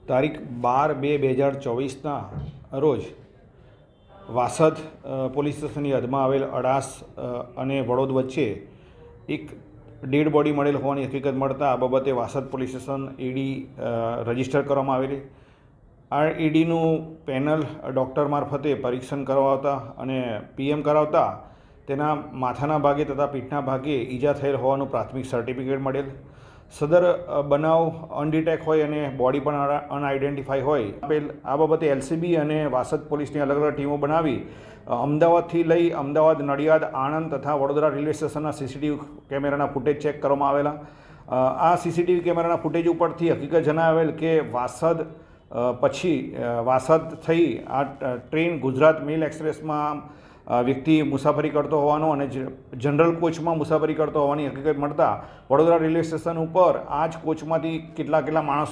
તારીખ 12/2/2024ના રોજ વાસદ પોલીસ સ્ટેશનની હદમાં આવેલ અડાસ અને વડોદ વચ્ચે એક ડેડ બોડી મળેલ હોવાની હકીકત મળતા આ બાબતે વાસદ પોલીસ સ્ટેશન ઈડી રજીસ્ટર કરવામાં આવેલી. આ ઈડીનું પેનલ ડૉક્ટર મારફતે પરીક્ષણ કરાવતા અને પીએમ કરાવતા તેના માથાના ભાગે તથા પીઠના ભાગે ઈજા થયેલ હોવાનું પ્રાથમિક સર્ટિફિકેટ મળેલ. સદર બનાવ અનડિટેક હોય અને બોડી પણ અનઆઇડેન્ટિફાઈ હોય. આ બાબતે એલસીબી અને વાસદ પોલીસની અલગ અલગ ટીમો બનાવી અમદાવાદથી લઈ અમદાવાદ, નડિયાદ, આણંદ તથા વડોદરા રેલવે સ્ટેશનના સીસીટીવી કેમેરાના ફૂટેજ ચેક કરવામાં આવેલા. આ સીસીટીવી કેમેરાના ફૂટેજ ઉપરથી હકીકત જણાવેલ કે વાસદ પછી વાસદ થઈ આ ટ્રેન ગુજરાત મેલ એક્સપ્રેસમાં વ્યક્તિ મુસાફરી કરતો હોવાનો અને જનરલ કોચમાં મુસાફરી કરતો હોવાની હકીકત મળતા વડોદરા રેલવે સ્ટેશન ઉપર આ જ કોચમાંથી કેટલા માણસો